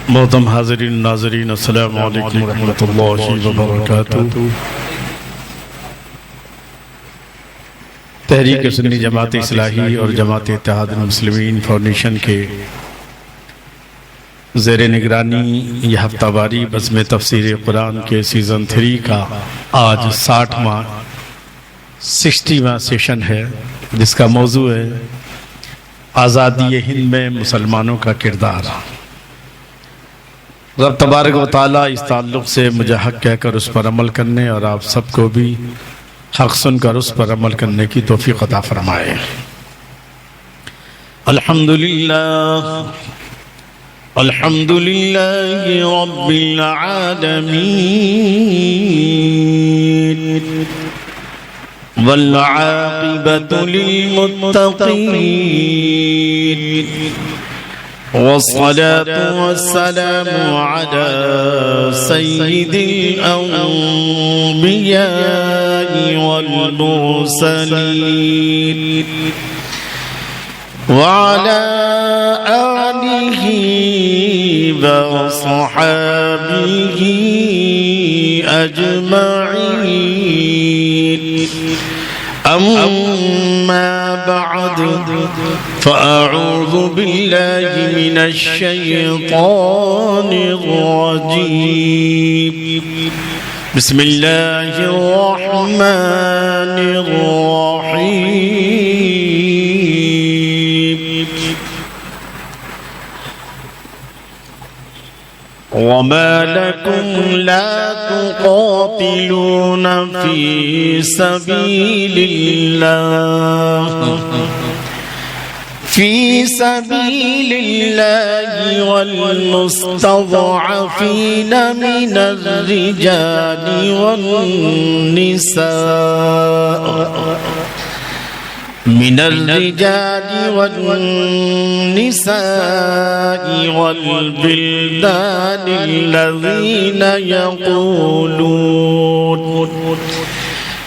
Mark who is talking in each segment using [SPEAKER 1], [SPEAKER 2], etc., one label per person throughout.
[SPEAKER 1] محترم حاضرین ناظرین السلام علیکم ورحمۃ اللہ وبرکاتہ۔ تحریک سنی جماعت اصلاحی اور جماعت اتحاد المسلمین فاؤنڈیشن کے زیر نگرانی یہ ہفتہ واری بزم تفسیر قرآن کے سیزن 3 کا آج 60واں سیشن ہے، جس کا موضوع ہے آزادی ہند میں مسلمانوں کا کردار۔ رب تبارک و تعالیٰ اس تعلق سے مجھے حق کہہ کر اس پر عمل کرنے اور آپ سب کو بھی حق سن کر اس پر عمل کرنے کی توفیق عطا فرمائے۔ الحمدللہ رب العالمین والعاقبۃ للمتقین والصلاة والسلام على سيد الأنبياء والمرسلين وعلى آله وصحابه أجمعين، أما بعد فأعوذ بالله من الشيطان الرجيم، بسم الله الرحمن الرحيم، وما لكم لا تقاتلون في سبيل الله والمستضعفين من الرجال والنساء والبلدان الذين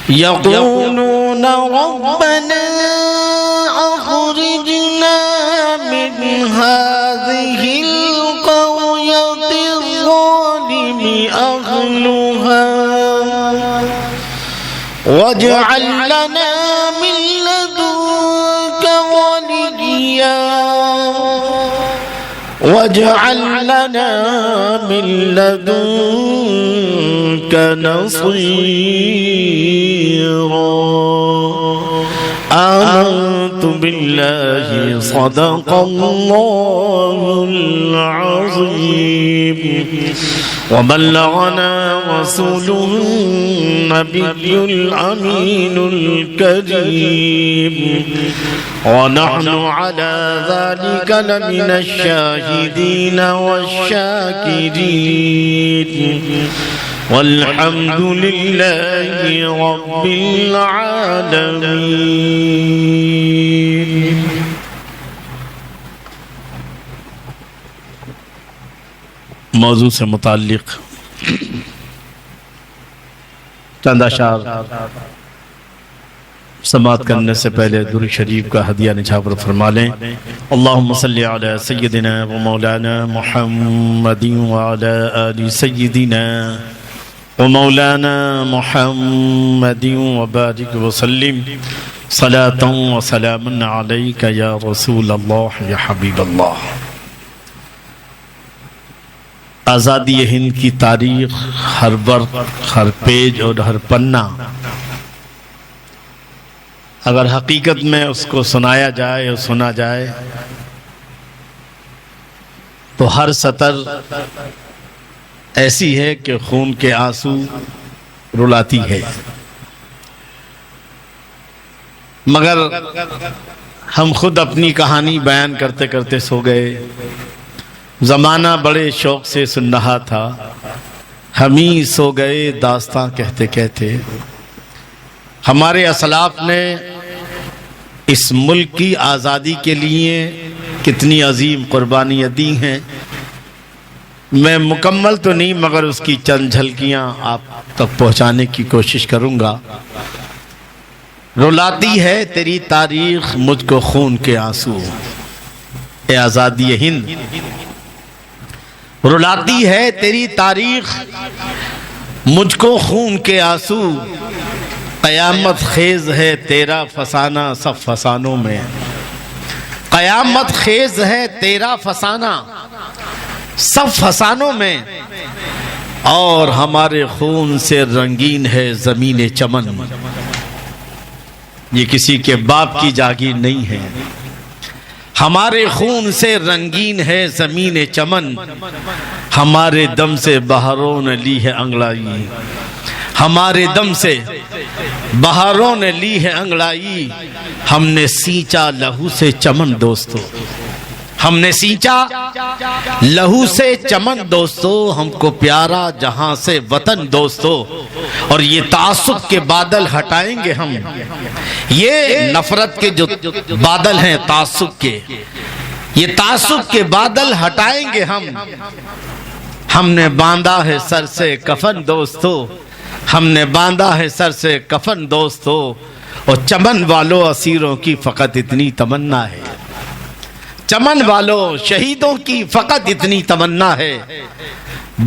[SPEAKER 1] يقولون ربنا أخرجنا من هذه القرية الظالم أهلها واجعل لنا من لدنك وليا واجعل لنا من لدنك نصيرا۔ آمنت بالله صدق الله العظيم وبلغنا رسوله النبي الأمين الكريم، ونحن على ذلك لمن الشاهدين والشاكرين، والحمد لله رب العالمين۔ موضوع سے متعلق چند اشعار سماعت کرنے سے پہلے درود شریف کا ہدیہ نچھاور فرما لیں۔ اللہم صلی علی سیدنا و مولانا محمد وعلی آل سیدنا و مولانا محمد وبارک وسلم صلاة و سلام علیک یا رسول اللہ یا حبیب اللہ۔ آزادی ہند کی تاریخ، ہر ورق، ہر پیج اور ہر پنہ اگر حقیقت میں اس کو سنایا جائے اور سنا جائے تو ہر سطر ایسی ہے کہ خون کے آنسو رلاتی ہے، مگر ہم خود اپنی کہانی بیان کرتے کرتے سو گئے۔ زمانہ بڑے شوق سے سن رہا تھا، ہم ہی سو گئے داستاں کہتے کہتے۔ ہمارے اسلاف نے اس ملک کی آزادی کے لیے کتنی عظیم قربانیاں دی ہیں، میں مکمل تو نہیں مگر اس کی چند جھلکیاں آپ تک پہنچانے کی کوشش کروں گا۔ رلاتی ہے تیری تاریخ مجھ کو خون کے آنسو، اے آزادی ہند رلاتی ہے تیری تاریخ مجھ کو خون کے آنسو، قیامت خیز ہے تیرا فسانہ سب فسانوں میں، قیامت خیز ہے تیرا فسانہ سب فسانوں میں، اور ہمارے خون سے رنگین ہے زمین چمن۔ یہ کسی کے باپ کی جاگیر نہیں ہے۔ ہمارے خون سے رنگین ہے زمین چمن، ہمارے دم سے بہاروں نے لی ہے انگڑائی، ہمارے دم سے بہاروں نے لی ہے انگڑائی، ہم نے سینچا لہو سے چمن دوستو، ہم نے سینچا لہو سے چمن دوستو، ہم کو پیارا جہاں سے وطن دوستو، اور یہ تعصب کے بادل ہٹائیں گے ہم، یہ نفرت کے جو بادل ہیں تعصب کے، یہ تعصب کے بادل ہٹائیں گے ہم نے باندھا ہے سر سے کفن دوستو، ہم نے باندھا ہے سر سے کفن دوستو، اور چمن والوں اسیروں کی فقط اتنی تمنا ہے، چمن والوں شہیدوں کی فقط اتنی تمنا ہے،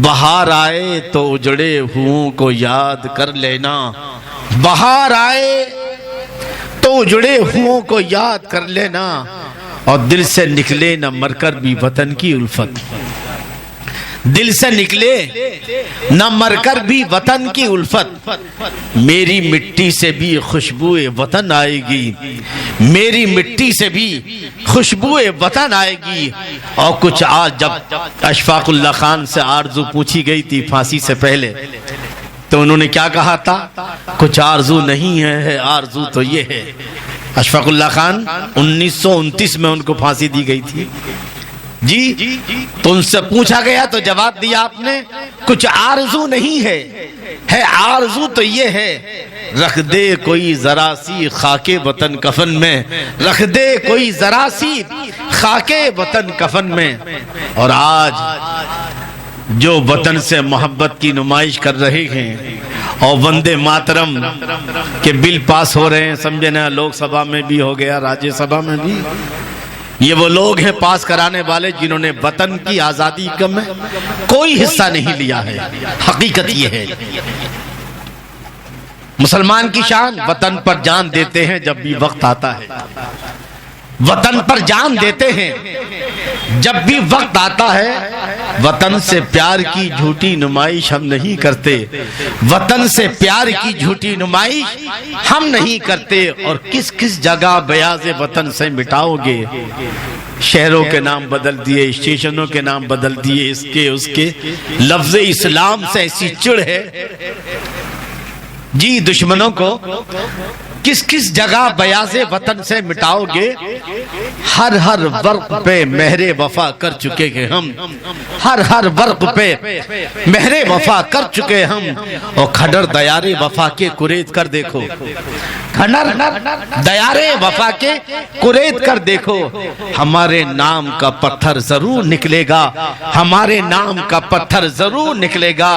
[SPEAKER 1] بہار آئے تو اجڑے ہوں کو یاد کر لینا، بہار آئے تو اجڑے ہوں کو یاد کر لینا، اور دل سے نکلے نہ مر کر بھی وطن کی الفت، دل سے نکلے نہ مر کر بھی وطن کی الفت، میری مٹی سے بھی خوشبو وطن آئے گی، میری مٹی سے بھی خوشبو وطن آئے گی۔ اور کچھ آج جب اشفاق اللہ خان سے آرزو پوچھی گئی تھی پھانسی سے پہلے، تو انہوں نے کیا کہا تھا؟ کچھ آرزو نہیں ہے، آرزو تو یہ ہے۔ اشفاق اللہ خان 1929 میں ان کو پھانسی دی گئی تھی جی، تو ان سے پوچھا گیا تو جواب دیا آپ نے، کچھ آرزو نہیں ہے آرزو تو یہ ہے، رکھ دے کوئی ذرا سی خاک وطن کفن میں، رکھ دے کوئی ذرا سی خاک وطن کفن میں۔ اور آج جو وطن سے محبت کی نمائش کر رہے ہیں اور وندے ماترم کے بل پاس ہو رہے ہیں، سمجھے نا، لوک سبھا میں بھی ہو گیا، راجیہ سبھا میں بھی، یہ وہ لوگ ہیں پاس کرانے والے جنہوں نے وطن کی آزادی میں کوئی حصہ نہیں لیا ہے۔ حقیقت یہ ہے، مسلمان کی شان وطن پر جان دیتے ہیں جب بھی وقت آتا ہے، وطن پر جان دیتے ہیں جب بھی وقت آتا ہے۔ وطن سے پیار کی جھوٹی نمائش ہم نہیں کرتے، وطن سے پیار کی جھوٹی نمائش ہم نہیں کرتے، اور کس کس جگہ بیاض وطن سے مٹاؤ گے، شہروں کے نام بدل دیے، اسٹیشنوں کے نام بدل دیے، اس کے لفظ اسلام سے ایسی چڑ ہے جی دشمنوں کو، کس کس جگہ بیاض وطن سے مٹاؤ گے، ہر ہر ورق پہ مہر وفا کر چکے ہیں ہم، ہر ہر ورق پہ مہر وفا کر چکے ہم، اور کھڈر دیار وفا کے کرید کر دیکھو، کھڈر دیار وفا کے کرید کر دیکھو، ہمارے نام کا پتھر ضرور نکلے گا، ہمارے نام کا پتھر ضرور نکلے گا،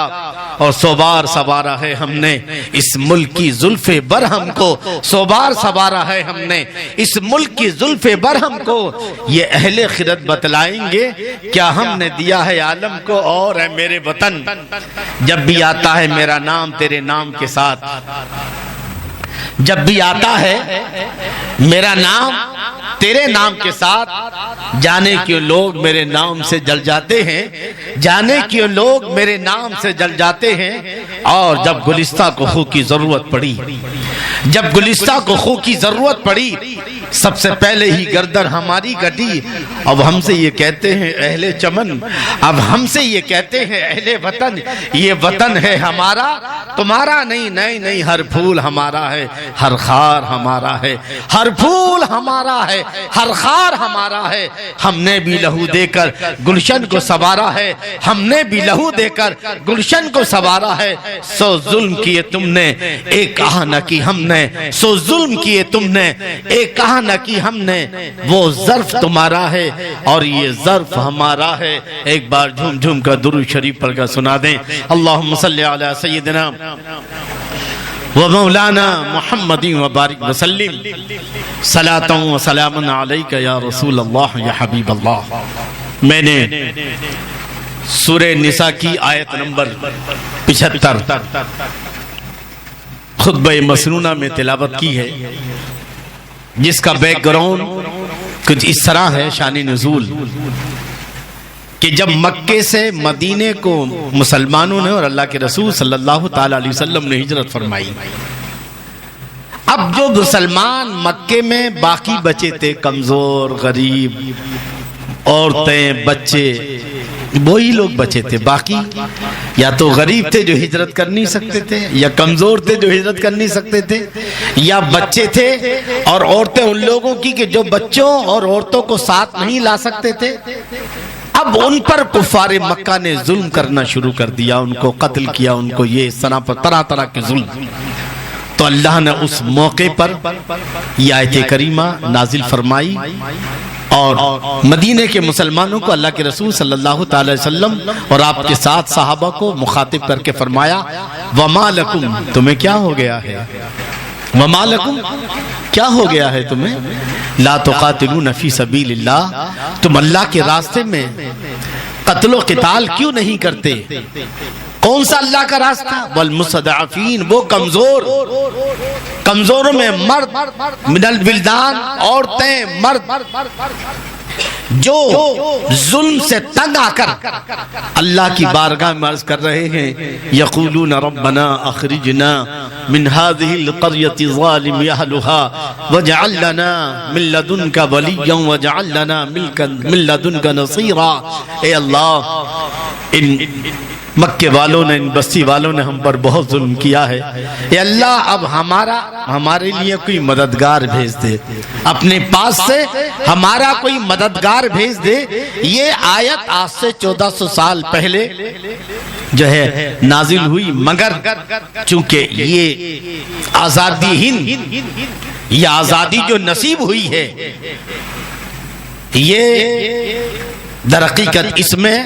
[SPEAKER 1] اور سو بار سوارا ہے ہم نے اس ملک کی زلف برہم کو، سو بار سوارا ہے ہم نے اس ملک کی زلف برہم کو، یہ اہل خرد بتلائیں گے کیا ہم نے دیا ہے عالم کو، اور ہے میرے وطن جب بھی آتا ہے میرا نام تیرے نام کے ساتھ، جب بھی آتا ہے میرا نام تیرے نام کے ساتھ، جانے کیوں لوگ میرے نام سے جل جاتے ہیں، جانے کیوں لوگ میرے نام سے جل جاتے ہیں، اور جب گلستہ کو خو کی ضرورت پڑی، جب گلستہ کو خو کی ضرورت پڑی، سب سے پہلے ہی گردن ہماری کٹی، اب ہم سے یہ کہتے ہیں اہل چمن، اب ہم سے یہ کہتے ہیں اہل وطن، یہ وطن ہے ہمارا تمہارا نہیں، نہیں نہیں، ہر پھول ہمارا ہے، ہر خار ہمارا ہے، ہر پھول ہمارا ہے، ہر خار ہمارا ہے، ہم نے بھی لہو دے کر گلشن کو سنوارا ہے، ہم نے بھی لہو دے کر گلشن کو سنوارا ہے، سو ظلم کیے تم نے ایک کہا نہ کی ہم نے، سو ظلم کیے تم نے ایک کہا نہ کی ہم نے، وہ ظرف تمہارا ہے اور یہ ظرف ہمارا ہے۔ ایک بار جھوم جھوم کا درود شریف پڑھ کر سنا دیں، اللہم صلی علی سیدنا و مولانا محمد و بارک وسلم، صلاۃ و سلام علیک یا رسول اللہ یا حبیب اللہ۔ میں نے سورہ نساء کی آیت نمبر 75 خطبہ مسنونہ میں تلاوت کی ہے، جس کا بیک گراؤنڈ کچھ اس طرح ہے شان نزول کہ جب مکے سے مدینے کو مسلمانوں نے اور اللہ کے رسول صلی اللہ تعالی علیہ وسلم نے ہجرت فرمائی، اب جو مسلمان مکے میں باقی بچے تھے، کمزور، غریب، عورتیں، بچے، وہی لوگ بچے تھے، باقی یا تو غریب تھے جو ہجرت کر نہیں سکتے تھے، یا کمزور تھے جو ہجرت کر نہیں سکتے تھے، یا بچے تھے اور عورتیں ان لوگوں کی کہ جو بچوں اور عورتوں کو ساتھ نہیں لا سکتے تھے۔ اب ان پر کفار مکہ نے ظلم کرنا شروع کر دیا، ان کو قتل کیا، ان کو یہ طرح طرح کے ظلم۔ تو اللہ نے اس موقع پر یہ آیت کریمہ نازل فرمائی اور مدینے کے مسلمانوں کو اللہ کے رسول صلی اللہ تعالی وسلم اور آپ کے ساتھ صحابہ کو مخاطب کر کے فرمایا وَمَا لَكُمْ، تمہیں کیا ہو گیا ہے، وَمَا لَكُمْ، کیا ہو گیا ہے تمہیں، لَا تُقَاتِلُونَ فِي سَبِيلِ اللَّهِ، تم اللہ کے راستے میں قتل و قتال کیوں نہیں کرتے؟ کون سا اللہ کا راستہ؟ والمستضعفین، وہ کمزوروں میں مرد، من الولدان، عورتیں، مرد جو ظلم سے تنگ آ کر اللہ کی بارگاہ میں عرض کر رہے ہیں یقولون ربنا اخرجنا من هذه القرية ظالم اهلها واجعل لنا من لدنك وليا واجعل لنا من لدنك نصيرا۔ اے اللہ، ان مکے والوں نے، ان بستی والوں نے ہم پر بہت ظلم کیا ہے، اے اللہ اب ہمارے لیے کوئی مددگار بھیج دے، اپنے پاس سے ہمارا کوئی مددگار بھیج دے۔ یہ آیت آج سے 1400 سال پہلے جو ہے نازل ہوئی، مگر چونکہ یہ آزادی ہند، یہ آزادی جو نصیب ہوئی ہے، یہ در حقیقت اس میں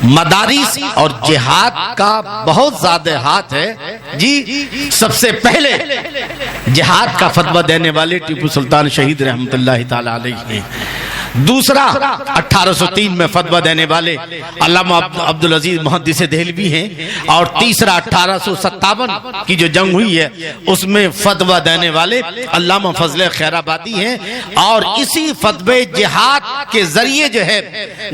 [SPEAKER 1] مدارس اور جہاد کا بہت زیادہ ہاتھ ہے۔ جی، سب سے پہلے جہاد کا فتویٰ دینے والے ٹیپو سلطان شہید رحمت اللہ تعالی علیہ ہیں، دوسرا 1803 میں فتویٰ دینے والے علامہ عبدالعزیز محدث دہلوی ہیں، اور تیسرا 1857 کی جو جنگ ہوئی ہے اس میں فتویٰ دینے والے علامہ فضل خیر آبادی ہیں۔ اور اسی فتوے جہاد کے ذریعے جو ہے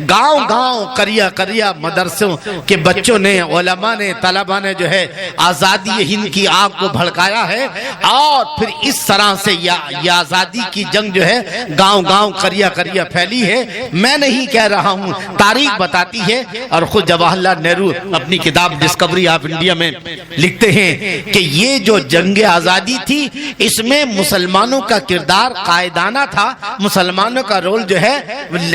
[SPEAKER 1] گاؤں گاؤں، قریہ قریہ مدرسوں کے بچوں نے، علماء نے، طلباء نے جو ہے آزادی ہند کی آگ کو بھڑکایا ہے، اور پھر اس طرح سے یہ آزادی کی جنگ جو ہے گاؤں گاؤں، قریہ قریہ پھیلی ہے۔ میں نہیں کہہ رہا ہوں، تاریخ بتاتی ہے، اور خود جواہر لال نہرو اپنی کتاب ڈسکوری آف انڈیا میں لکھتے ہیں کہ یہ جو جنگ آزادی تھی اس میں مسلمانوں کا کردار قائدانہ تھا، مسلمانوں کا رول جو ہے،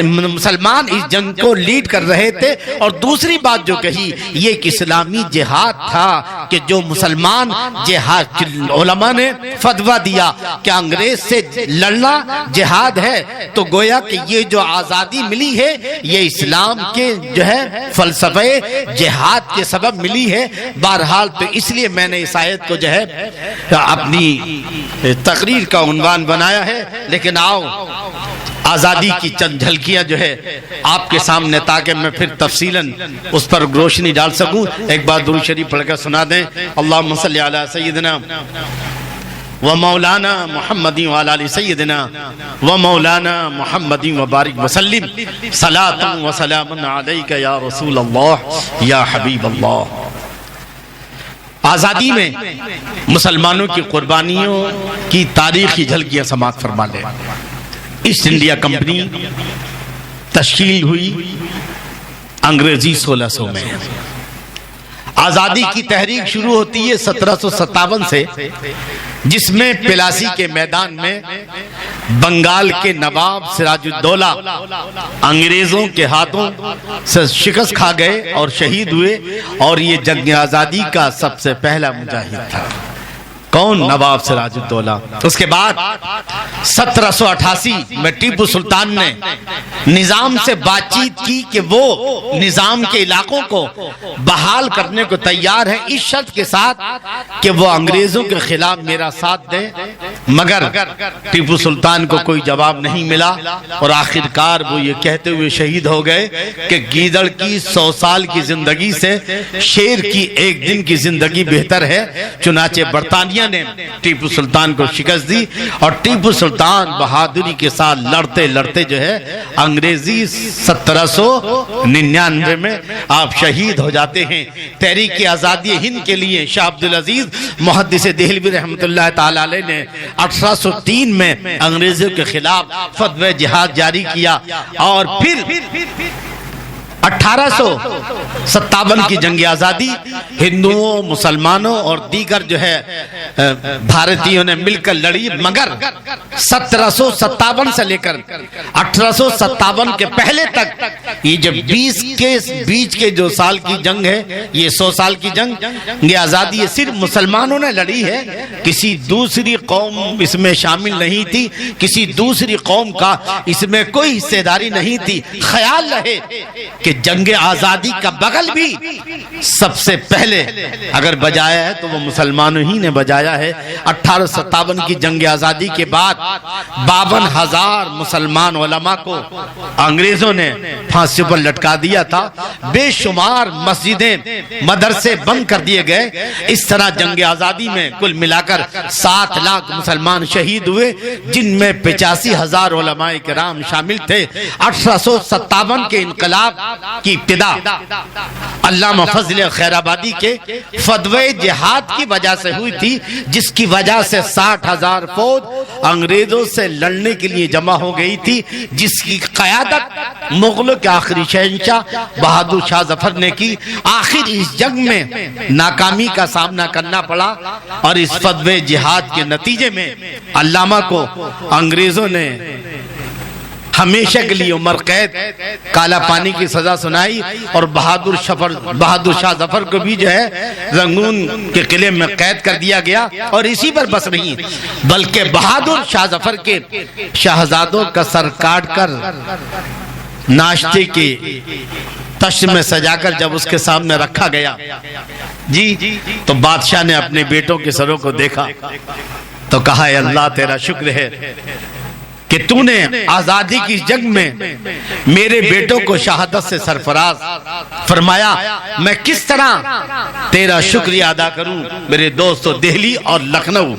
[SPEAKER 1] مسلمان اس جنگ کو لیڈ کر رہے تھے۔ اور دوسری بات جو کہی یہ ایک اسلامی جہاد تھا کہ جو مسلمان جہاد، علماء نے فتویٰ دیا کہ انگریز سے لڑنا جہاد ہے، تو گویا کہ یہ جو آزادی ملی ہے یہ اسلام کے جو ہے فلسفے جہاد کے سبب ملی ہے۔ بہرحال تو اس لیے میں نے اس آیت کو جو ہے اپنی تقریر کا عنوان بنایا ہے، لیکن آؤ آزادی کی چند جھلکیاں جو ہے آپ کے سامنے، تاکہ میں پھر تفصیلاً اس پر روشنی ڈال سکوں۔ ایک بار درود شریف پڑھ کر سنا دیں، اللہم صلی علی سیدنا ومولانا محمد وعلی آل سیدنا ومولانا محمد وبارک وسلم صلاۃ وسلام علیک یا رسول اللہ یا حبیب اللہ۔ آزادی میں مسلمانوں کی قربانیوں کی تاریخی جھلکیاں سماعت فرما لیں۔ ایسٹ انڈیا کمپنی تشکیل ہوئی انگریزی 1600 میں۔ آزادی کی تحریک شروع ہوتی ہے 1757 سے، جس میں پلاسی کے میدان میں بنگال کے نواب سراج الدولہ انگریزوں کے ہاتھوں سے شکست کھا گئے اور شہید ہوئے، اور یہ جنگ آزادی کا سب سے پہلا مجاہد تھا۔ کون؟ نواب سراج الدولہ۔ اس کے بعد 1788 میں ٹیپو سلطان نے نظام سے بات چیت کی کہ وہ نظام کے علاقوں کو بحال کرنے کو تیار ہے، اس شرط کے ساتھ کہ وہ انگریزوں کے خلاف میرا ساتھ دیں مگر ٹیپو سلطان کو کوئی جواب نہیں ملا اور آخرکار وہ یہ کہتے ہوئے شہید ہو گئے کہ گیدڑ کی 100 سال کی زندگی سے شیر کی ایک دن کی زندگی بہتر ہے۔ چنانچہ برطانیہ نے ٹیپو سلطان کو شکست دی اور ٹیپو سلطان بہادری کے ساتھ لڑتے لڑتے جو ہے انگریزی 1799 میں آپ شہید ہو جاتے ہیں۔ تحریک آزادی ہند کے لیے شاہ عبدالعزیز محدث دہلوی رحمۃ اللہ تعالی علیہ نے 1803 میں انگریزوں کے خلاف فتوی جہاد جاری کیا اور پھر 1857 کی جنگ آزادی ہندوؤں، مسلمانوں اور دیگر جو ہے بھارتیوں نے مل کر لڑی، مگر 1757 سے لے کر 1857 کے پہلے تک یہ جو 20 کے بیچ کے جو سال کی جنگ ہے، یہ 100 سال کی جنگ یہ آزادی صرف مسلمانوں نے لڑی ہے، کسی دوسری قوم اس میں شامل نہیں تھی، کسی دوسری قوم کا اس میں کوئی حصہ داری نہیں تھی۔ خیال رہے کہ جنگ آزادی کا بغل بھی سب سے پہلے اگر بجایا ہے تو وہ مسلمانوں ہی نے بجایا ہے۔ 1857 کی جنگ آزادی کے بعد 52,000 مسلمان علماء کو انگریزوں نے پھانسی پر لٹکا دیا تھا، بے شمار مسجدیں، مدرسے بند کر دیے گئے۔ اس طرح جنگ آزادی میں کل ملا کر 7 لاکھ مسلمان شہید ہوئے، جن میں 85,000 علماء کرام شامل تھے۔ 1857 کے انقلاب کی ابتدا علامہ فضل خیر آبادی کے فتوی جہاد کی وجہ سے ہوئی تھی، جس کی وجہ سے 60,000 فوج انگریزوں سے لڑنے کے لیے جمع ہو گئی تھی، جس کی قیادت مغلوں کے آخری شہنشاہ بہادر شاہ ظفر نے کی۔ آخر اس جنگ میں ناکامی کا سامنا کرنا پڑا اور اس فتوی جہاد کے نتیجے میں علامہ کو انگریزوں نے ہمیشہ کے لیے عمر قید، کالا پانی کی سزا سنائی اور بہادر شاہ ظفر کو بھی جو ہے رنگون کے قلعے میں قید کر دیا گیا۔ اور اسی پر بس نہیں بلکہ بہادر شاہ ظفر کے شہزادوں کا سر کاٹ کر ناشتے کی تشت میں سجا کر جب اس کے سامنے رکھا گیا تو بادشاہ نے اپنے بیٹوں کے سروں کو دیکھا تو کہا، اے اللہ تیرا شکر ہے کہ تو نے آزادی کی جنگ میں میرے بیٹوں کو شہادت سے سرفراز فرمایا، میں کس طرح تیرا شکریہ ادا کروں۔ میرے دوستو، دہلی اور لکھنؤ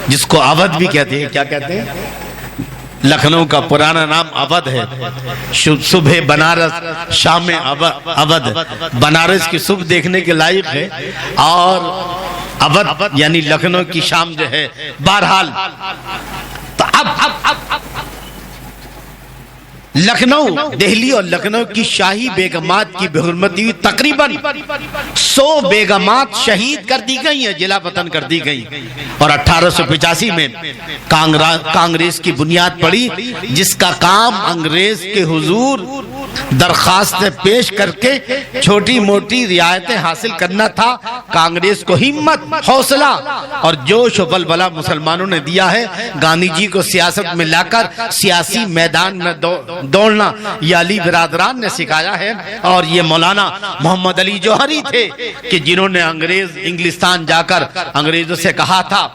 [SPEAKER 1] جس کو اودھ بھی کہتے ہیں، کیا کہتے ہیں؟ لکھنؤ کا پرانا نام اودھ ہے۔ صبح بنارس، شام اودھ۔ بنارس کی صبح دیکھنے کے لائق ہے اور اودھ یعنی لکھنؤ کی شام جو ہے۔ بہرحال تو اب لکھنؤ، دہلی اور لکھنؤ کی شاہی بیگمات کی بحرمتی ہوئی، تقریباً 100 بیگمات شہید کر دی گئی ہیں، جلا وطن کر دی گئی۔ اور 1885 میں کانگریس کی بنیاد پڑی، جس کا کام انگریز کے حضور درخواستیں پیش کر کے چھوٹی موٹی رعایتیں حاصل کرنا تھا۔ کانگریس کو ہمت، حوصلہ اور جوش و بلبلہ مسلمانوں نے دیا ہے۔ گاندھی جی کو سیاست میں لا کر سیاسی میدان میں دوڑنا یہ علی برادران نے سکھایا ہے، اور یہ مولانا محمد علی جوہری تھے کہ جنہوں نے انگلستان جا کر انگریزوں سے کہا تھا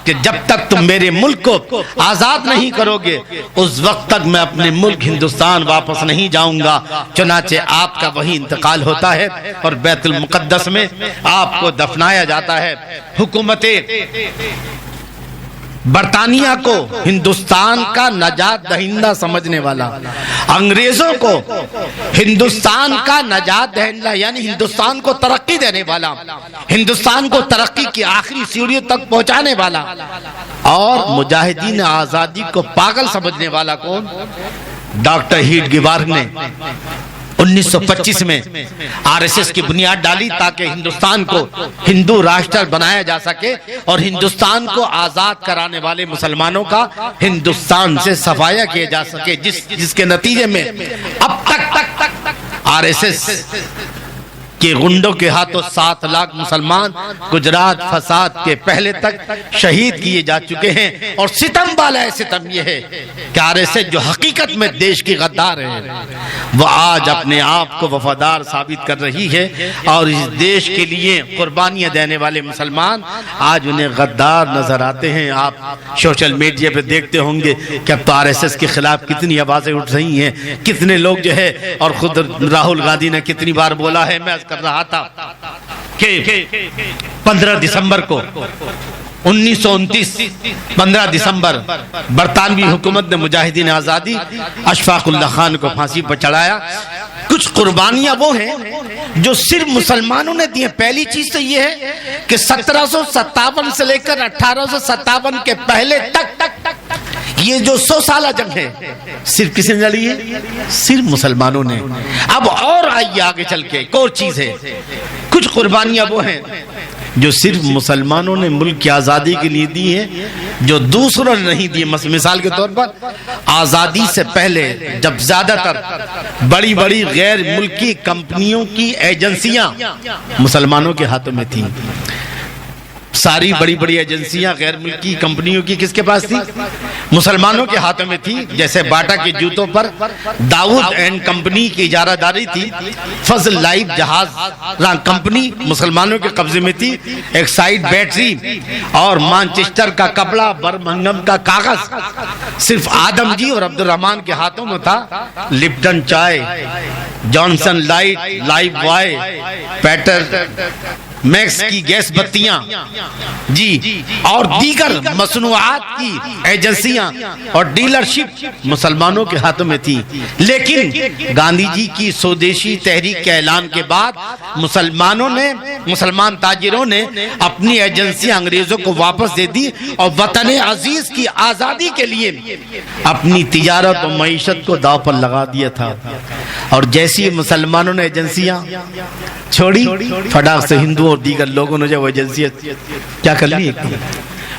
[SPEAKER 1] کہ جب تک تم میرے ملک کو آزاد نہیں کرو گے اس وقت تک میں اپنے ملک ہندوستان واپس نہیں جاؤں گا۔ چنانچہ آپ کا وہی انتقال ہوتا ہے اور بیت المقدس میں آپ کو دفنایا جاتا ہے۔ حکومت برطانیہ کو ہندوستان کا نجات دہندہ سمجھنے والا، انگریزوں کو ہندوستان کا نجات دہندہ یعنی ہندوستان کو ترقی دینے والا، ہندوستان کو ترقی کی آخری سیڑھیوں تک پہنچانے والا، اور مجاہدین آزادی کو پاگل سمجھنے والا کون؟ ڈاکٹر ہیڈ گیوارگ نے 1925 میں RSS کی بنیاد ڈالی تاکہ ہندوستان کو ہندو راشٹر بنایا جا سکے اور ہندوستان کو آزاد کرانے والے مسلمانوں کا ہندوستان سے صفایا کیا جا سکے، جس کے نتیجے میں اب تک RSS کہ غنڈوں کے ہاتھوں 7 لاکھ مسلمان گجرات فساد کے پہلے تک شہید کیے جا چکے ہیں، اور ستم والا ہے ستم یہ ہے کہ RSS جو حقیقت میں دیش کی غدار ہے وہ آج اپنے آپ کو وفادار ثابت کر رہی ہے، اور اس دیش کے لیے قربانیاں دینے والے مسلمان آج انہیں غدار نظر آتے ہیں۔ آپ سوشل میڈیا پہ دیکھتے ہوں گے کہ اب تو RSS کے خلاف کتنی آوازیں اٹھ رہی ہیں، کتنے لوگ جو ہے، اور خود راہل گاندھی نے کتنی بار بولا ہے۔ میں کر رہا تھا کہ 15 دسمبر کو 1929 15 دسمبر برطانوی حکومت نے مجاہدین آزادی اشفاق اللہ خان کو پھانسی پر چڑھایا۔ کچھ قربانیاں وہ ہیں جو صرف مسلمانوں نے دی ہیں۔ پہلی چیز تو یہ ہے کہ 1757 سے لے کر 1857 کے پہلے تک یہ جو 100 سالہ جنگ ہے صرف کسی نے لڑی ہے؟ صرف مسلمانوں نے۔ اب اور آئیے آگے چل کے ایک اور چیز ہے، کچھ قربانیاں وہ ہیں جو صرف مسلمانوں نے ملک کی آزادی کے لیے دی ہیں، جو دوسروں نے نہیں دی۔ مثال کے طور پر آزادی سے پہلے جب زیادہ تر بڑی بڑی غیر ملکی کمپنیوں کی ایجنسیاں مسلمانوں کے ہاتھوں میں تھیں، ساری بڑی بڑی ایجنسیاں غیر ملکی کمپنیوں کی کس کے پاس تھی؟ مسلمانوں کے ہاتھوں میں تھی۔ جیسے باٹا کے جوتوں پر داؤد اینڈ کمپنی کی اجارہ داری تھی، فضل لائف جہاز کمپنی مسلمانوں کے قبضے میں تھی، ایک سائیڈ بیٹری اور مانچسٹر کا کپڑا، برمنگم کا کاغذ صرف آدم جی اور عبد الرحمن کے ہاتھوں میں تھا۔ لپٹن چائے، Johnson light, Lifebuoy, Petromax کی گیس بتیاں جی اور دیگر مصنوعات کی ایجنسیاں اور ڈیلرشپ مسلمانوں کے ہاتھوں میں تھی۔ لیکن گاندھی جی کی سودیشی تحریک کے اعلان کے بعد مسلمان تاجروں نے اپنی ایجنسیاں انگریزوں کو واپس دے دی اور وطن عزیز کی آزادی کے لیے اپنی تجارت و معیشت کو داؤ پر لگا دیا تھا۔ اور جیسی مسلمانوں نے ایجنسیاں چھوڑی، فٹاک سے ہندو اور دیگر لوگوں نے جو ایجنسیاں کیا کر لی،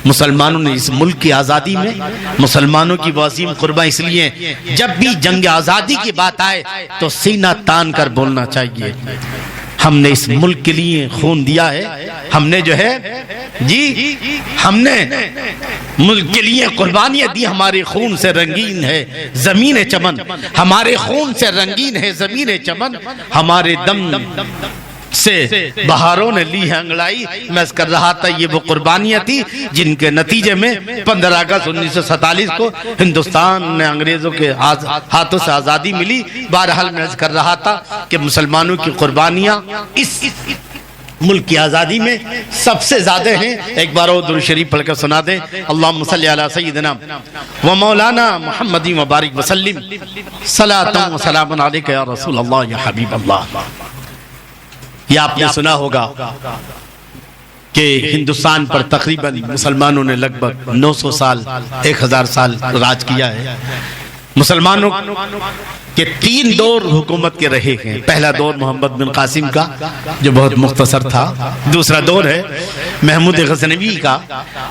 [SPEAKER 1] مسلمانوں نے اس ملک کی آزادی میں مسلمانوں کی وسیم قربان۔ اس لیے جب بھی جنگ آزادی کی بات آئے تو سینہ تان کر بولنا چاہیے، ہم نے اس ملک کے لیے خون دیا ہے، ہم نے جو ہے جی ہم نے ملک کے لیے قربانیاں دی، ہمارے خون سے رنگین ہے زمین چمن، ہمارے خون سے رنگین ہے زمین چمن، ہمارے دم سے بہاروں نے لی ہے انگڑائی۔ میں اس کر رہا تھا یہ وہ قربانیاں تھی جن کے نتیجے میں 15 اگست 1947 کو ہندوستان نے انگریزوں کے ہاتھوں سے آزادی ملی۔ بہرحال میں اس کر رہا تھا کہ مسلمانوں کی قربانیاں اس ملک کی آزادی میں سب سے زیادہ ہیں۔ ایک بار اور درود شریف پڑھ کر سنا دیں، اللہم صلی علی سیدنا و مولانا محمد مبارک وسلم، صلاۃ و سلام علیک یا رسول اللہ یا حبیب اللہ۔ یہ آپ نے سنا ہوگا کہ ہندوستان پر تقریباً مسلمانوں نے لگ بھگ 900 سال 1000 سال راج کیا ہے۔ مسلمانوں کے 3 دور حکومت کے رہے ہیں۔ پہلا دور محمد بن قاسم کا جو بہت مختصر تھا، دوسرا دور ہے محمود غزنوی کا،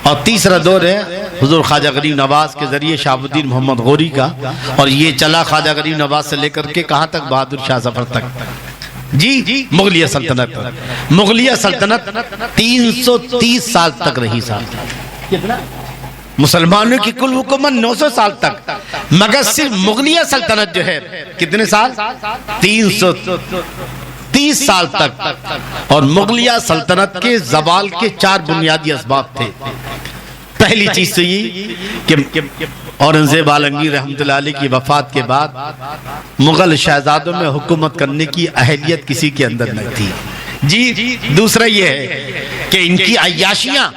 [SPEAKER 1] اور تیسرا دور ہے حضور خواجہ غریب نواز کے ذریعے شہاب الدین محمد غوری کا، اور یہ چلا خواجہ غریب نواز سے لے کر کے کہاں تک؟ بہادر شاہ ظفر تک جی مغلیہ سلطنت۔ مغلیہ سلطنت 330 سال تک رہی۔ کتنا؟ مسلمانوں کی کل حکومت 900 سال تک، مگر صرف مغلیہ سلطنت جو ہے کتنے سال؟ 330 سال تک۔ اور مغلیہ سلطنت کے زوال کے 4 بنیادی اسباب تھے۔ پہلی چیز تو یہ کہ اورنگزیب عالمگیر رحمۃ اللہ علیہ کی وفات کے بعد مغل شہزادوں میں حکومت کرنے کی اہلیت کسی کے اندر نہیں تھی جی۔ دوسرا یہ ہے کہ ان کی عیاشیاں،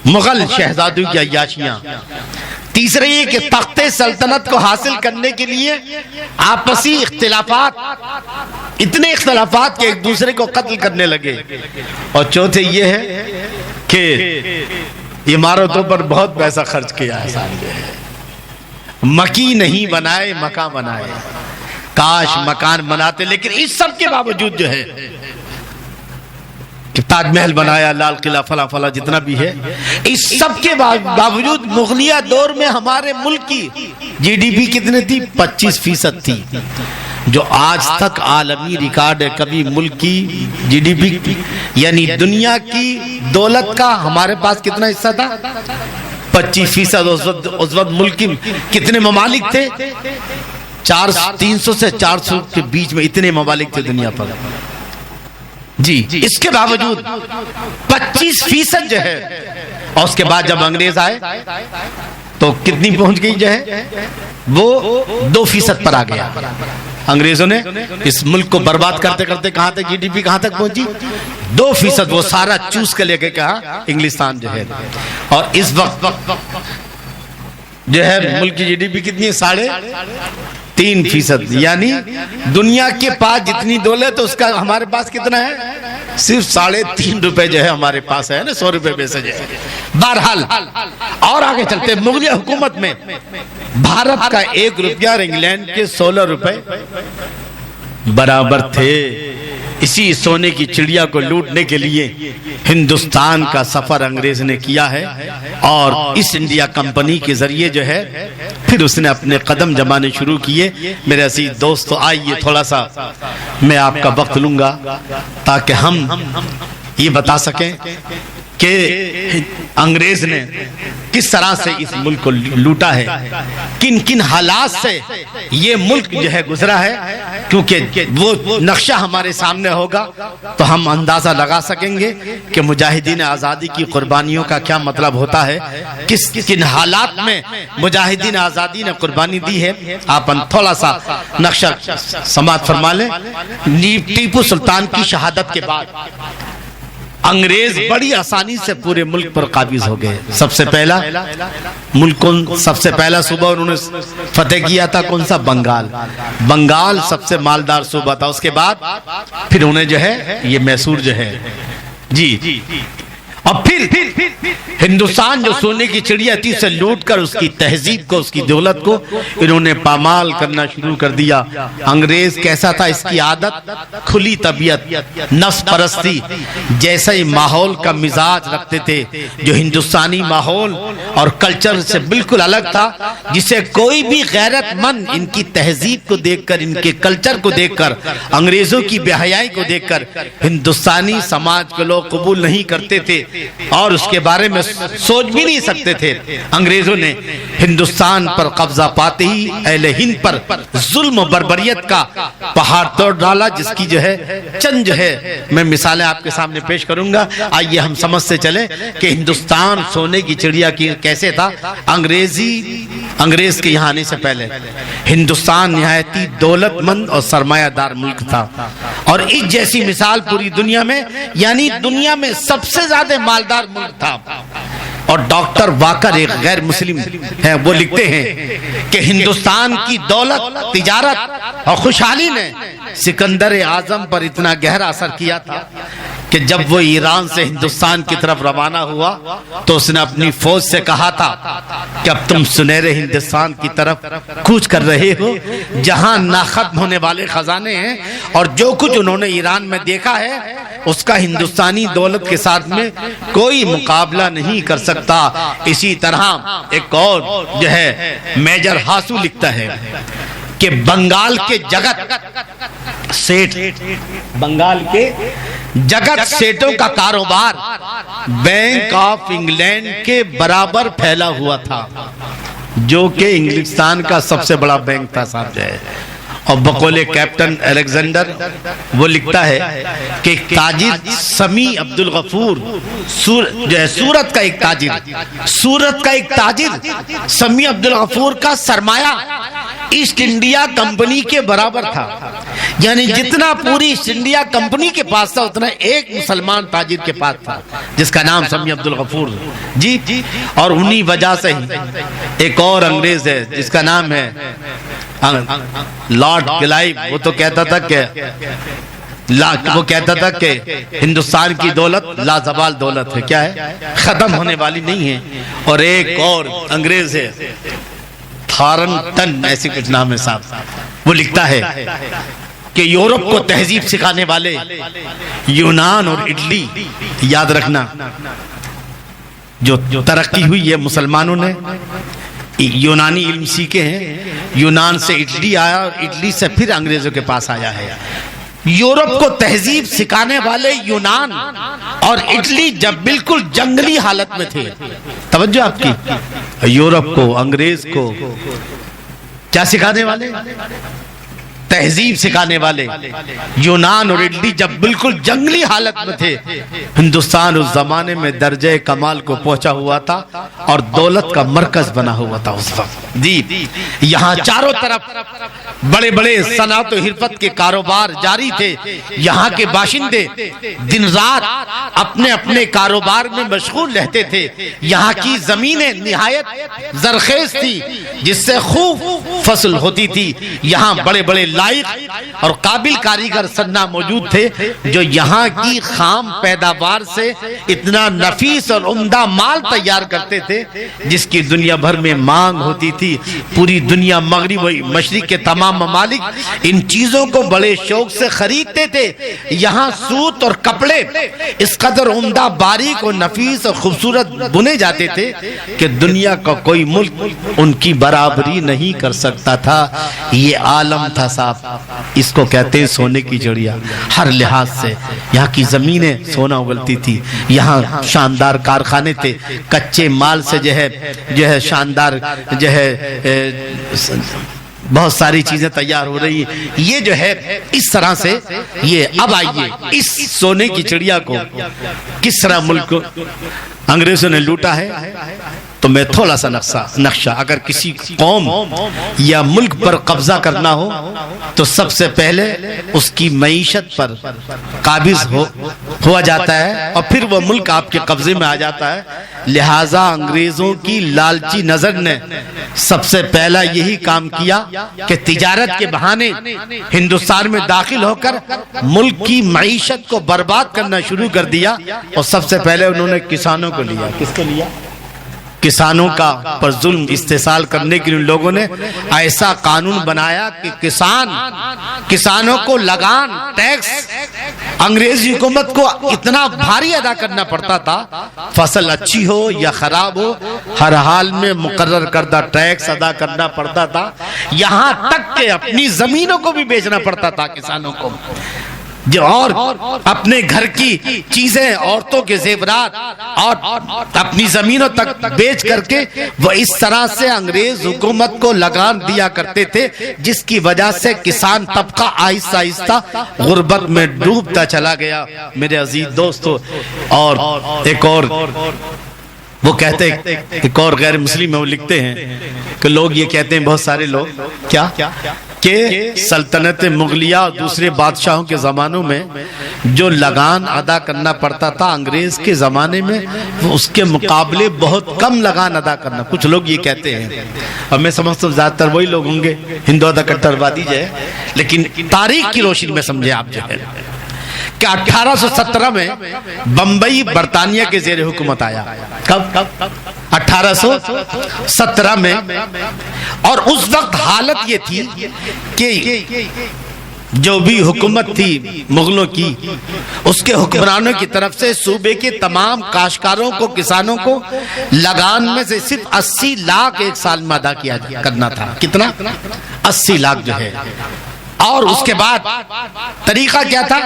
[SPEAKER 1] مغل شہزادوں کی عیاشیاں۔ تیسرا یہ کہ تخت سلطنت کو حاصل کرنے کے لیے آپسی اختلافات، اتنے اختلافات کہ ایک دوسرے کو قتل کرنے لگے۔ اور چوتھے یہ ہے کہ عمارتوں پر بہت پیسہ خرچ کیا ہے۔ مکی نہیں بنائے مکان بنائے، کاش مکان بناتے، لیکن اس سب کے باوجود جو ہے کہ تاج محل بنایا، لال قلعہ، فلاں فلاں جتنا بھی ہے، اس سب کے باوجود مغلیہ دور میں ہمارے ملک کی GDP کتنے تھی؟ 25% تھی۔ جو آج تک عالمی ریکارڈ ہے، کبھی ملک کی جی ڈی پی یعنی دنیا کی دولت کا ہمارے پاس کتنا حصہ تھا؟ 25%۔ اس وقت ملک کی کتنے ممالک تھے؟ 300 سے 400 کے بیچ میں اتنے ممالک تھے دنیا پر جی۔ اس کے باوجود 25% جو ہے، اور اس کے بعد جب انگریز آئے تو کتنی پہنچ گئی جو ہے؟ وہ 2% پر آ گیا۔ انگریزوں نے اس ملک کو برباد کرتے کرتے کہاں تک جی ڈی پی کہاں تک پہنچی؟ 2%۔ وہ سارا چوس کے لے کے کہا انگلستان جو ہے، اور اس وقت جو ہے ملک کی جی ڈی پی کتنی ہے؟ 3.5%۔ یعنی دنیا کے پاس جتنی دولت ہے اس کا ہمارے پاس کتنا ہے؟ صرف 3.5 روپے جو ہے ہمارے پاس ہے نا، 100 روپے پیسے جو ہے۔ بہرحال اور آگے چلتے، مغلیہ حکومت میں بھارت کا 1 روپیہ اور انگلینڈ کے 16 روپے برابر تھے۔ اسی سونے کی چڑیا کو لوٹنے کے لیے ہندوستان کا سفر انگریز نے کیا ہے، اور اس انڈیا کمپنی کے ذریعے جو ہے پھر اس نے اپنے قدم جمانے شروع کیے۔ میرے عزیز دوستو، آئیے تھوڑا سا میں آپ کا وقت لوں گا تاکہ ہم یہ بتا سکیں کہ انگریز نے کس طرح سے اس ملک کو لوٹا ہے، کن کن حالات سے یہ ملک جو ہے گزرا ہے، کیونکہ وہ نقشہ ہمارے سامنے ہوگا تو ہم اندازہ لگا سکیں گے کہ مجاہدین آزادی کی قربانیوں کا کیا مطلب ہوتا ہے، کس کن حالات میں مجاہدین آزادی نے قربانی دی ہے۔ آپ تھوڑا سا نقشہ سماعت فرما لیں۔ ٹیپو سلطان کی شہادت کے بعد انگریز بڑی آسانی سے پورے ملک پر قابض ہو گئے۔ سب سے پہلا ملک سب سے پہلا صوبہ انہوں نے فتح کیا تھا کون سا؟ بنگال۔ بنگال سب سے مالدار صوبہ تھا۔ اس کے بعد پھر انہیں جو ہے یہ میسور جو ہے جی، اور پھر ہندوستان جو سونے کی چڑیا تھی اسے لوٹ کر اس کی تہذیب کو، اس کی دولت کو انہوں نے پامال کرنا شروع کر دیا۔ انگریز کیسا تھا؟ اس کی عادت کھلی طبیعت، نفس پرستی جیسا ہی ماحول کا مزاج رکھتے تھے، جو ہندوستانی ماحول اور کلچر سے بالکل الگ تھا، جسے کوئی بھی غیرت مند ان کی تہذیب کو دیکھ کر، ان کے کلچر کو دیکھ کر، انگریزوں کی بے حیائی کو دیکھ کر ہندوستانی سماج کے لوگ قبول نہیں کرتے تھے اور اس کے بارے میں سوچ بھی نہیں سکتے تھے۔ انگریزوں نے ہندوستان پر قبضہ پاتے ہی اہل ہند پر ظلم و بربریت کا پہاڑ توڑ ڈالا، جس کی جو ہے چند جو ہے میں مثالیں آپ کے سامنے پیش کروں گا۔ آئیے ہم سمجھتے چلیں کہ ہندوستان سونے کی چڑیا کی کیسے تھا۔ انگریز کے یہاں آنے سے پہلے ہندوستان نہایتی دولت مند اور سرمایہ دار ملک تھا، اور اس جیسی مثال پوری دنیا میں، یعنی دنیا میں سب سے زیادہ مالدار ملک تھا۔ اور ڈاکٹر واکر ایک غیر مسلم ہیں، وہ لکھتے ہیں کہ ہندوستان کی دولت، تجارت اور خوشحالی نے سکندر اعظم پر اتنا گہرا اثر کیا تھا کہ جب وہ ایران سے ہندوستان کی طرف روانہ ہوا تو اس نے اپنی فوج سے کہا تھا کہ اب تم سنہرے ہندوستان کی طرف کوچ کر رہے ہو، جہاں نہ ختم ہونے والے خزانے ہیں، اور جو کچھ انہوں نے ایران میں دیکھا ہے اس کا ہندوستانی دولت کے ساتھ میں کوئی مقابلہ نہیں کر سکتا۔ اسی طرح ایک اور جو ہے میجر ہاسو لکھتا ہے کہ بنگال کے جگت سیٹ، بنگال کے جگت سیٹوں کا کاروبار بینک آف انگلینڈ کے برابر پھیلا ہوا تھا، جو کہ انگلستان کا سب سے بڑا بینک تھا صاحب جو ہے۔ اور بقول کیپٹن الیگزینڈر وہ لکھتا ہے کہ ایک تاجر سمیع عبدالغفور جو ہے سورت کا ایک تاجر سمیع عبدالغفور کا سرمایہ ایسٹ انڈیا کمپنی کے برابر تھا، یعنی جتنا پوری ایسٹ انڈیا کمپنی کے پاس تھا اتنا ایک مسلمان تاجر کے پاس تھا جس کا نام سمیع عبدالغفور جی۔ اور انہی وجہ سے ہی ایک اور انگریز ہے جس کا نام ہے لارڈ کلائیو، وہ تو کہتا تھا کہ ہندوستان کی دولت لازوال دولت ہے، کیا ہے؟ ختم ہونے والی نہیں ہے۔ اور ایک اور انگریز ہے تھارنٹن، ایسی کچھ نام ہے صاحب، وہ لکھتا ہے کہ یورپ کو تہذیب سکھانے والے یونان اور اٹلی، یاد رکھنا جو ترقی ہوئی ہے مسلمانوں نے یونانی علم سیکھے ہیں، یونان سے اٹلی آیا اور اٹلی سے پھر انگریزوں کے پاس آیا ہے۔ یورپ کو تہذیب سکھانے والے یونان اور اٹلی جب بالکل جنگلی حالت میں تھے، توجہ آپ کی، یورپ کو، انگریز کو کیا سکھانے والے؟ تہذیب سکھانے والے یونان اور اٹلی جب بالکل جنگلی حالت میں تھے، ہندوستان اس زمانے میں درجہ کمال کو پہنچا ہوا تھا اور دولت کا مرکز بنا ہوا تھا اس وقت۔ جی یہاں چاروں طرف بڑے بڑے صنعت و حرفت کے کاروبار جاری تھے، یہاں کے باشندے دن رات اپنے اپنے کاروبار میں مشغول رہتے تھے، یہاں کی زمینیں نہایت زرخیز تھی جس سے خوب فصل ہوتی تھی، یہاں بڑے بڑے لائق اور قابل کاریگر صنع موجود تھے جو یہاں کی خام پیداوار سے اتنا نفیس اور عمدہ مال تیار کرتے تھے جس کی دنیا بھر میں مانگ ہوتی تھی۔ پوری دنیا، مغرب و مشرق کے تمام ممالک ان چیزوں کو بڑے شوق سے خریدتے تھے۔ یہاں سوت اور کپڑے اس قدر عمدہ، باریک اور نفیس اور خوبصورت بنے جاتے تھے کہ دنیا کا کوئی ملک ان کی برابری نہیں کر سکتا تھا۔ یہ عالم تھا صاحب، اس کو کہتے ہیں سونے کی چڑیا۔ ہر لحاظ سے یہاں کی زمینیں سونا اگلتی تھی، یہاں شاندار کارخانے تھے، کچے مال سے جو ہے شاندار جو ہے بہت ساری چیزیں تیار ہو رہی ہیں۔ یہ جو ہے اس طرح سے، یہ اب آئیے اس سونے کی چڑیا کو کس طرح ملک انگریزوں نے لوٹا ہے۔ تو میں تھوڑا سا نقشہ، اگر کسی قوم یا ملک پر قبضہ کرنا ہو تو سب سے پہلے اس کی معیشت پر قابض ہوا جاتا ہے اور پھر وہ ملک آپ کے قبضے میں آ جاتا ہے۔ لہٰذا انگریزوں کی لالچی نظر نے سب سے پہلا یہی کام کیا کہ تجارت کے بہانے ہندوستان میں داخل ہو کر ملک کی معیشت کو برباد کرنا شروع کر دیا، اور سب سے پہلے انہوں نے کسانوں کو لیا۔ کس کو لیا؟ کسانوں کا پر ظلم استحصال کرنے کے لیے لوگوں نے ایسا قانون بنایا کہ کسانوں کو لگان، ٹیکس انگریزی حکومت کو اتنا بھاری ادا کرنا پڑتا تھا، فصل اچھی ہو یا خراب ہو ہر حال میں مقرر کردہ ٹیکس ادا کرنا پڑتا تھا، یہاں تک کہ اپنی زمینوں کو بھی بیچنا پڑتا تھا کسانوں کو، اور اپنے گھر کی چیزیں، عورتوں کے زیورات اور اپنی زمینوں تک بیچ کر کے وہ اس طرح سے انگریز حکومت کو لگان دیا کرتے تھے، جس کی وجہ سے کسان طبقہ آہستہ آہستہ غربت میں ڈوبتا چلا گیا۔ میرے عزیز دوستو، اور ایک اور وہ کہتے ہیں، ایک اور غیر مسلم میں وہ لکھتے ہیں کہ لوگ یہ کہتے ہیں، بہت سارے لوگ کیا کہ سلطنت مغلیہ اور دوسرے بادشاہوں کے زمانوں میں جو لگان ادا کرنا پڑتا تھا انگریز کے زمانے میں، وہ اس کے مقابلے بہت کم لگان ادا کرنا، کچھ لوگ یہ کہتے ہیں، اور میں سمجھتا ہوں زیادہ تر وہی لوگ ہوں گے ہندوتا کٹروادی جو ہے، لیکن تاریخ کی روشنی میں سمجھے آپ جو ہے کہ 1817 میں بمبئی برطانیہ کے زیر حکومت آیا۔ کب؟ 1817 میں، اور اس وقت حالت یہ تھی کہ جو بھی حکومت تھی مغلوں کی، اس کے حکمرانوں کی طرف سے صوبے کے تمام کاشتکاروں کو، کسانوں کو لگان میں سے صرف 80 لاکھ ایک سال میں ادا کرنا تھا۔ کتنا؟ 80 لاکھ جو ہے۔ اور اس کے بعد طریقہ کیا تھا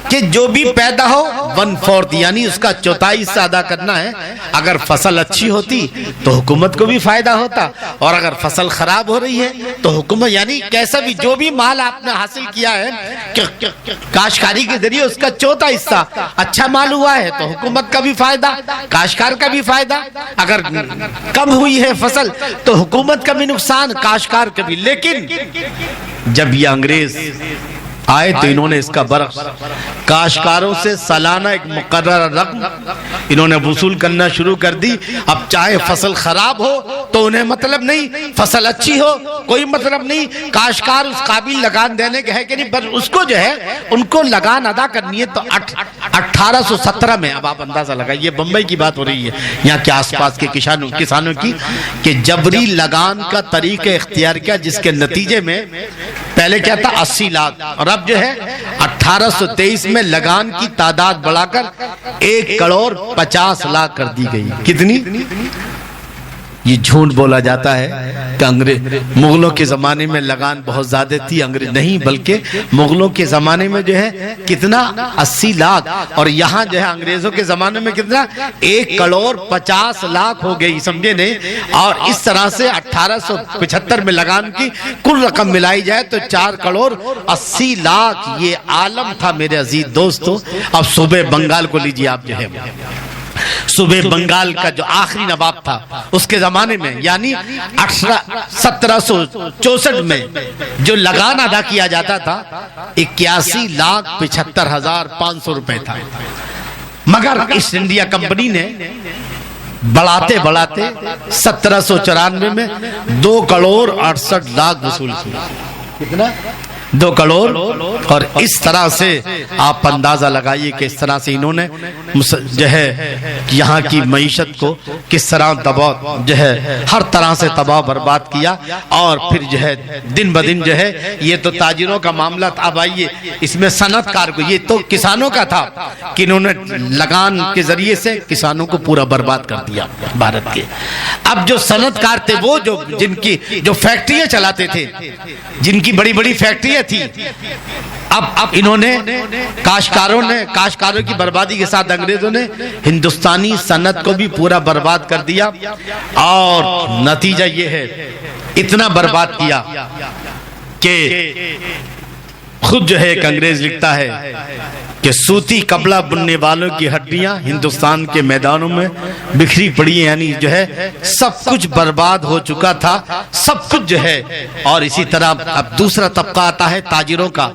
[SPEAKER 1] کہ جو بھی پیدا ہو 1/4 یعنی اس کا چوتھائی حصہ ادا کرنا ہے۔ اگر فصل اچھی ہوتی تو حکومت کو بھی فائدہ ہوتا، اور اگر فصل خراب ہو رہی ہے تو حکومت، یعنی کیسا بھی جو بھی مال آپ نے حاصل کیا ہے کاشتکاری کے ذریعے، اس کا چوتھا حصہ اچھا مال ہوا ہے تو حکومت کا بھی فائدہ، کاشتکار کا بھی فائدہ، اگر کم ہوئی ہے فصل تو حکومت کا بھی نقصان، کاشتکار کا بھی۔ لیکن جب یہ انگریز آئے تو انہوں نے اس کا برعکس کاشتکاروں سے سالانہ ایک مقررہ رقم انہوں نے وصول کرنا شروع کر دی۔ اب چاہے فصل خراب ہو تو انہیں مطلب نہیں، فصل اچھی ہو کوئی مطلب نہیں، کاشتکار اس قابل لگان دینے کے ہے کہ نہیں، پر اس کو جو ہے ان کو لگان ادا کرنی ہے۔ تو 1817 میں، اب آپ اندازہ لگائیں، یہ بمبئی کی بات ہو رہی ہے، یہاں کے آس پاس کے کسانوں کی، کہ جبری لگان کا طریقہ اختیار کیا، جس کے نتیجے میں پہلے کیا تھا 80 لاکھ، اور اب جو ہے 1823 میں لگان کی تعداد بڑھا کر 1,50,00,000 کر دی گئی۔ کتنی؟ یہ جھوٹ بولا جاتا ہے کہ مغلوں کے زمانے میں لگان بہت زیادہ تھی، انگریز نہیں بلکہ مغلوں کے زمانے میں جو ہے کتنا 80 لاکھ، اور یہاں جو ہے انگریزوں کے زمانے میں کتنا 1,50,00,000 ہو گئی، سمجھے نہیں؟ اور اس طرح سے 1875 میں لگان کی کل رقم ملائی جائے تو 4,80,00,000 یہ عالم تھا میرے عزیز دوستو۔ اب صوبہ بنگال کو لیجئے آپ جو ہے، صوبہ بنگال کا جو آخری نواب تھا اس کے زمانے میں یعنی 1764 میں جو لگان ادا کیا جاتا تھا 81,75,500 روپے تھا، مگر ایسٹ انڈیا کمپنی نے بڑھاتے بڑھاتے 1794 میں 2,68,00,000 وصول کیا۔ کتنا؟ 2 کروڑ۔ اور اس طرح سے آپ اندازہ لگائیے کہ اس طرح سے انہوں نے جو ہے یہاں کی معیشت کو کس طرح جو ہے ہر طرح سے تباہ برباد کیا، اور پھر جو ہے دن بدن جو ہے یہ تو تاجروں کا معاملہ تھا، اب آئیے اس میں صنعت کار کو، یہ تو کسانوں کا تھا کہ انہوں نے لگان کے ذریعے سے کسانوں کو پورا برباد کر دیا بھارت کے۔ اب جو صنعت کار تھے وہ جن کی جو فیکٹریاں چلاتے تھے، جن کی بڑی بڑی فیکٹریاں تھی، اب انہوں نے کاشتکاروں کی بربادی کے ساتھ انگریزوں نے ہندوستانی صنعت کو بھی پورا برباد کر دیا، اور نتیجہ یہ ہے اتنا برباد کیا کہ خود جو ہے ایک انگریز لکھتا ہے کہ سوتی کپڑا بننے والوں کی ہڈیاں ہندوستان کے میدانوں میں بکھری پڑی ہیں، یعنی جو ہے سب کچھ برباد ہو چکا تھا، سب کچھ جو ہے۔ اور اسی طرح اب دوسرا طبقہ آتا ہے تاجروں کا،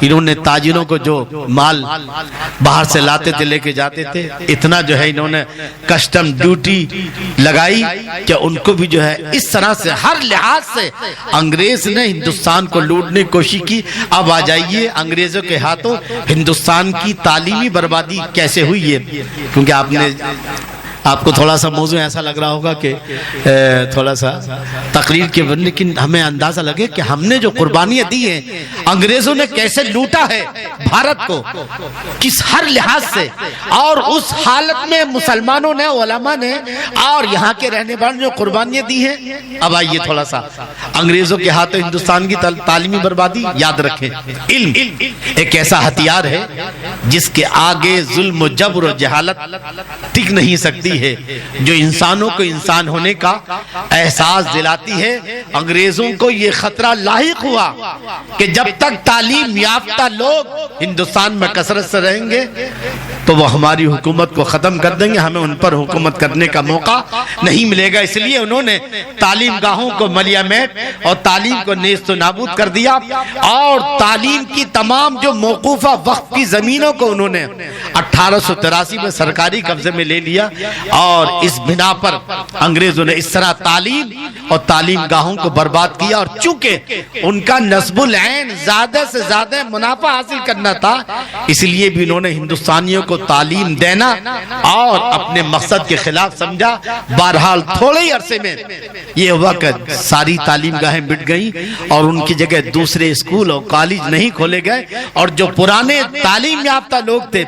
[SPEAKER 1] انہوں نے تاجروں کو جو مال باہر سے لاتے تھے لے کے جاتے تھے، اتنا جو ہے انہوں نے کسٹم ڈیوٹی لگائی کہ ان کو بھی جو ہے اس طرح سے ہر لحاظ سے انگریز نے ہندوستان کو لوٹنے کی کوشش کی۔ اب آ جائیے انگریزوں کے ہاتھوں ہندوستان کی تعلیمی بربادی کیسے ہوئی ہے، کیونکہ آپ کو تھوڑا سا موضوع ایسا لگ رہا ہوگا کہ تھوڑا سا تقریر کے بن، لیکن ہمیں اندازہ لگے کہ ہم نے جو قربانیاں دی ہیں، انگریزوں نے کیسے لوٹا ہے بھارت کو کس ہر لحاظ سے، اور اس حالت میں مسلمانوں نے، علماء نے اور یہاں کے رہنے والوں نے جو قربانیاں دی ہیں۔ اب آئیے تھوڑا سا انگریزوں کے ہاتھوں ہندوستان کی تعلیمی بربادی یاد رکھیں، علم ایک ایسا ہتھیار ہے جس کے آگے ظلم و جبر و جہالت ٹک نہیں سکتی ہے، جو انسانوں کو انسان ہونے کا احساس دلاتی ہے۔ انگریزوں کو یہ خطرہ لاحق ہوا کہ جب تک تعلیم یافتہ لوگ ہندوستان میں کثرت سے رہیں گے تو وہ ہماری حکومت کو ختم کر دیں گے، ہمیں ان پر حکومت کرنے کا موقع نہیں ملے گا۔ اس لیے انہوں نے تعلیم گاہوں کو ملیا میٹ اور تعلیم کو نیست و نابود کر دیا، اور تعلیم کی تمام جو موقوفہ وقف کی زمینوں کو انہوں نے 1883 میں سرکاری قبضے میں لے لیا، اور اس بنا پر انگریزوں نے اس طرح تعلیم اور تعلیم گاہوں کو برباد کیا، اور چونکہ ان کا نصب العین زیادہ سے زیادہ منافع حاصل کرنا تھا، اس لیے بھی انہوں نے ہندوستانیوں کو تعلیم دینا اور اپنے مقصد کے خلاف سمجھا۔ بہرحال تھوڑے ہی عرصے میں یہ ہوا کہ ساری تعلیم گاہیں مٹ گئیں، اور ان کی جگہ دوسرے اسکول اور کالج نہیں کھولے گئے، اور جو پرانے تعلیم یافتہ لوگ تھے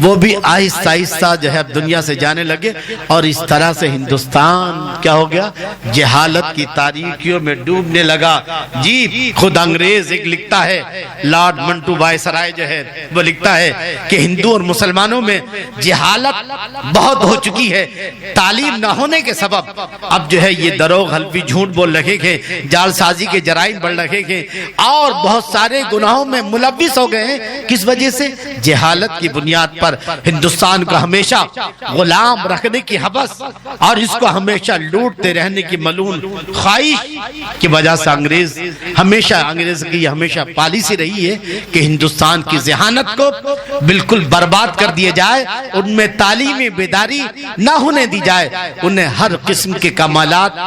[SPEAKER 1] وہ بھی آہستہ آہستہ جو ہے دنیا سے جانے لگے، اور اس طرح سے ہندوستان کیا ہو گیا، جہالت کی تاریکیوں میں ڈوبنے لگا۔ جی خود انگریز ایک لکھتا ہے، لارڈ منٹو وائسرائے جو ہے وہ لکھتا ہے کہ ہندو اور مسلمانوں میں جہالت بہت ہو چکی ہے، تعلیم نہ ہونے کے سبب اب جو ہے یہ دروغ حلفی جھوٹ بول رہے ہیں، جال سازی کے جرائم بڑھ رہے ہیں، اور بہت سارے گناہوں میں ملوث ہو گئے ہیں۔ کس وجہ سے؟ جہالت کی بنیاد پر ہندوستان کو ہمیشہ غلام رکھنے کی حوث اور اس کو ہمیشہ لوٹتے رہنے کی ملون خواہش کی وجہ سے انگریز کی ہمیشہ پالیسی رہی ہے کہ ہندوستان کی ذہانت کو بالکل برباد کر دیا جائے، ان میں تعلیمی بیداری نہ ہونے دی جائے، انہیں ہر قسم کے کمالات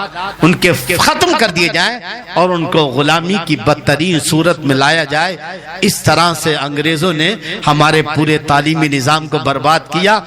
[SPEAKER 1] ان کے ختم کر دیے جائیں، اور ان کو غلامی کی بدترین صورت میں لایا جائے۔ اس طرح سے انگریزوں نے ہمارے پورے تعلیمی نظام کو برباد کیا،